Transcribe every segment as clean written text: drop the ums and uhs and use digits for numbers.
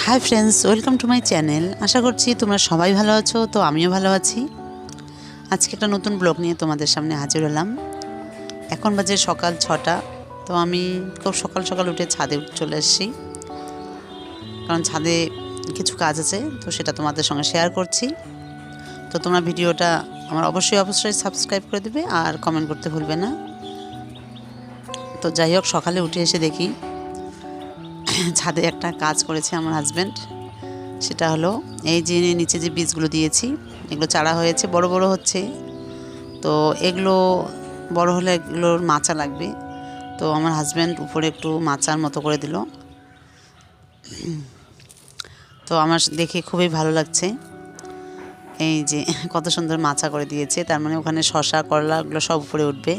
High friends, welcome to my channel. আশা করছি তোমরা সবাই ভালো আছো। তো আমিও ভালো আছি। আজকে একটা নতুন ব্লগ নিয়ে তোমাদের সামনে হাজির হলাম। এখন বাজে সকাল 6টা। তো আমি খুব সকাল সকাল উঠে ছাদে চলে এসেছি, কারণ ছাদে কিছু কাজ আছে, তো সেটা তোমাদের সঙ্গে শেয়ার করছি। তো তোমরা ভিডিওটা আমার অবশ্যই সাবস্ক্রাইব করে দেবে আর কমেন্ট করতে ভুলবে না। তো যাই হোক, সকালে উঠে এসে দেখি ছাদে একটা কাজ করেছে আমার হাজব্যান্ড। সেটা হলো এই যে নিচে যে বীজগুলো দিয়েছি, এগুলো চারা হয়েছে, বড় বড় হচ্ছে। তো এগুলো বড় হলে এগুলোর মাচা লাগবে। তো আমার হাজব্যান্ড উপরে একটু মাচার মতো করে দিল। তো আমার দেখে খুবই ভালো লাগছে। এই যে কত সুন্দর মাচা করে দিয়েছে, তার মানে ওখানে শসা করলা এগুলো সব উপরে উঠবে।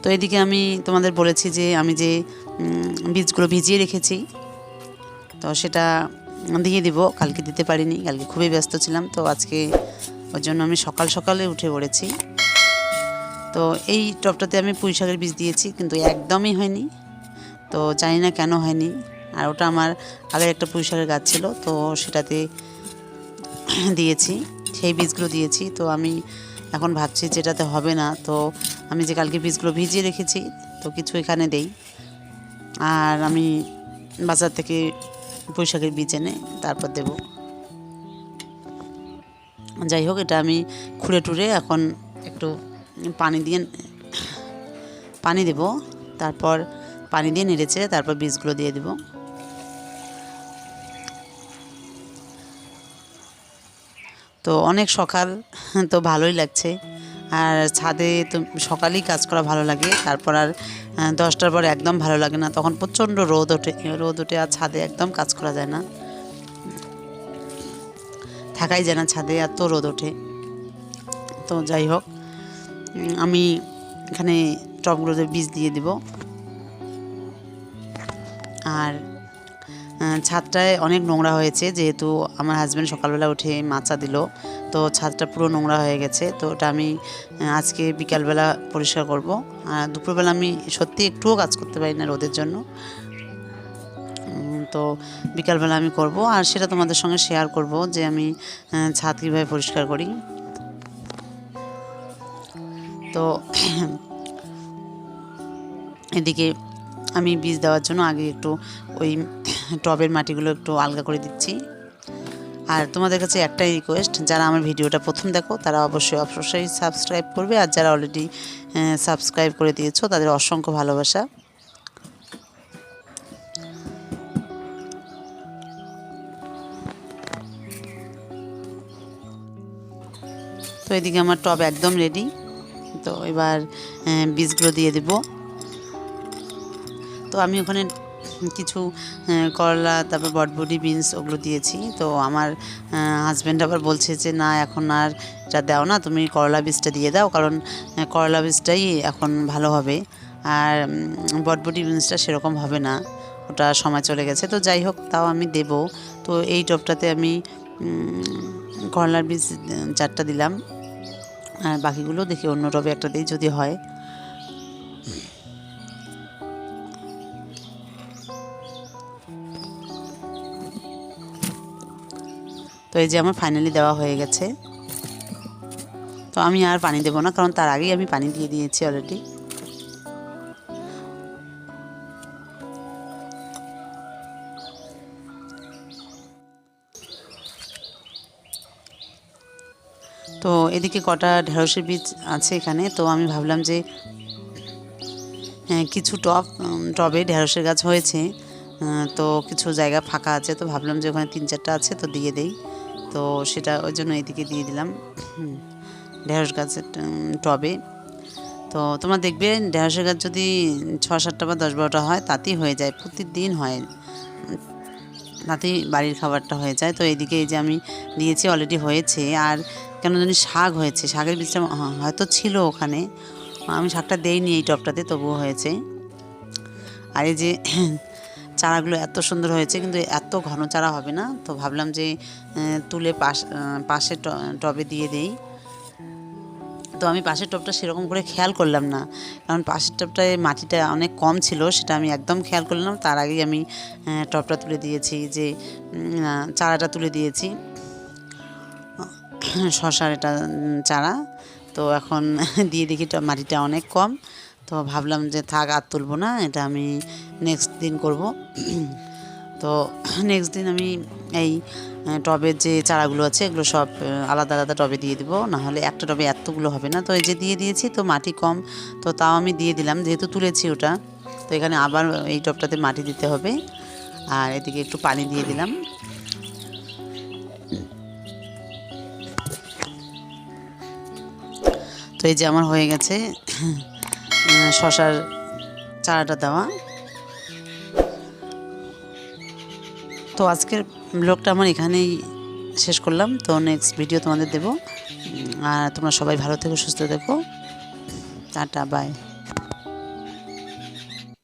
তো এদিকে আমি তোমাদের বলেছি যে আমি যে বীজগুলো ভিজিয়ে রেখেছি, তো সেটা দিয়ে দিব। কালকে দিতে পারিনি, কালকে খুবই ব্যস্ত ছিলাম। তো আজকে ওর জন্য আমি সকাল সকালে উঠে পড়েছি। তো এই টবটাতে আমি পুঁই শাকের বীজ দিয়েছি, কিন্তু একদমই হয়নি। তো জানি না কেন হয়নি। আর ওটা আমার আগের একটা পুঁই শাকের গাছ ছিল, তো সেটাতে দিয়েছি, সেই বীজগুলো দিয়েছি। তো আমি এখন ভাবছি যেটাতে হবে না। তো আমি যে কালকে বীজগুলো ভিজিয়ে রেখেছি, তো কিছু এখানে দেই। আর আমি বাজার থেকে পুঁই শাকের বীজ এনে তারপর দেব। যাই হোক, এটা আমি খুঁড়ে টুড়ে এখন একটু পানি দেব। তারপর পানি দিয়ে নেড়েছে, তারপর বীজগুলো দিয়ে দেব। তো অনেক সকাল, তো ভালোই লাগছে। আর ছাদে তো সকালেই কাজ করা ভালো লাগে। তারপর আর 10টার পর একদম ভালো লাগে না, তখন প্রচণ্ড রোদ ওঠে। আর ছাদে একদম কাজ করা যায় না, থাকাই যায় না ছাদে, এত রোদ ওঠে। তো যাই হোক, আমি এখানে টবগুলোতে বীজ দিয়ে দিব। আর ছাদটায় অনেক নোংরা হয়েছে, যেহেতু আমার হাজব্যান্ড সকালবেলা উঠে মাচা দিল। তো ছাদটা পুরো নোংরা হয়ে গেছে। তো ওটা আমি আজকে বিকালবেলা পরিষ্কার করব। আর দুপুরবেলা আমি সত্যি একটুও কাজ করতে পারি না রোদের জন্য। তো বিকালবেলা আমি করব, আর সেটা তোমাদের সঙ্গে শেয়ার করব যে আমি ছাদ কীভাবে পরিষ্কার করি। তো এদিকে আমি বীজ দেওয়ার জন্য আগে একটু ওই টবের মাটিগুলো একটু আলগা করে দিচ্ছি। আর তোমাদের কাছে একটাই রিকোয়েস্ট, যারা আমার ভিডিওটা প্রথম দেখো তারা অবশ্যই সাবস্ক্রাইব করবে। আর যারা অলরেডি সাবস্ক্রাইব করে দিয়েছো তাদের অসংখ্য ভালোবাসা। তো এদিকে আমার টব একদম রেডি। তো এবার বীজগুলো দিয়ে দেব। তো আমি ওখানে কিছু করলা, তারপর বটবটি, বিনস ওগুলো দিয়েছি। তো আমার হাজব্যান্ড আবার বলছে যে না, এখন আর এটা দাও না, তুমি করলা বীজটা দিয়ে দাও, কারণ করলা বীজটাই এখন ভালো হবে। আর বটবটি বিনসটা সেরকম হবে না, ওটা সময় চলে গেছে। তো যাই হোক, তাও আমি দেব। তো এই টবটাতে আমি করলার বীজ 4টা দিলাম, আর বাকিগুলো দেখি অন্য টবে একটা দিই যদি হয়। তো এই যে আমার ফাইনালি দেওয়া হয়ে গেছে। তো আমি আর পানি দেবো না, কারণ তার আগেই আমি পানি দিয়ে দিয়েছি অলরেডি। তো এদিকে কটা ঢেঁড়সের বীজ আছে এখানে। তো আমি ভাবলাম যে কিছু টবে ঢেঁড়সের গাছ হয়েছে, তো কিছু জায়গা ফাঁকা আছে। তো ভাবলাম যে ওখানে 3-4টা আছে, তো দিয়ে দেই। তো সেটা ওই জন্য এদিকে দিয়ে দিলাম ঢেঁড়স গাছের টবে। তো তোমরা দেখবে ঢেঁড়সের গাছ যদি 6-7টা বা 10-12টা হয়, তাতেই হয়ে যায়, প্রতিদিন হয়, তাতেই বাড়ির খাবারটা হয়ে যায়। তো এইদিকে এই যে আমি দিয়েছি, অলরেডি হয়েছে। আর কেন জানি শাক হয়েছে, শাকের বীজটা হয়তো ছিল ওখানে, আমি শাকটা দেইনি এই টবটাতে, তবুও হয়েছে। আর এই যে চারাগুলো এত সুন্দর হয়েছে, কিন্তু এত ঘন চারা হবে না, তো ভাবলাম যে তুলে পাশে টবে দিয়ে দেই। তো আমি পাশের টবটা সেরকম করে খেয়াল করলাম না, কারণ পাশের টবটায় মাটিটা অনেক কম ছিল, সেটা আমি একদম খেয়াল করলাম। তার আগেই আমি টবটা তুলে দিয়েছি, যে চারাটা তুলে দিয়েছি, শশার এটা চারা। তো এখন দিয়ে দেখি মাটিটা অনেক কম, তো ভাবলাম যে থাক, আর তুলব না, এটা আমি নেক্সট দিন করব। তো নেক্সট দিন আমি এই টবের যে চারাগুলো আছে এগুলো সব আলাদা আলাদা টবে দিয়ে দিব, নাহলে একটা টবে এতগুলো হবে না। তো এই যে দিয়ে দিয়েছি, তো মাটি কম, তো তাও আমি দিয়ে দিলাম, যেহেতু তুলেছি ওটা। তো এখানে আবার এই টবটাতে মাটি দিতে হবে, আর এদিকে একটু পানি দিয়ে দিলাম। তো এই যে আমার হয়ে গেছে শশার চারাটা দেওয়া। তো আজকের ব্লগটা আমার এখানেই শেষ করলাম। তো নেক্সট ভিডিও তোমাদের দেবো, আর তোমরা সবাই ভালো থেকো, সুস্থ থেকো, টাটা, বাই।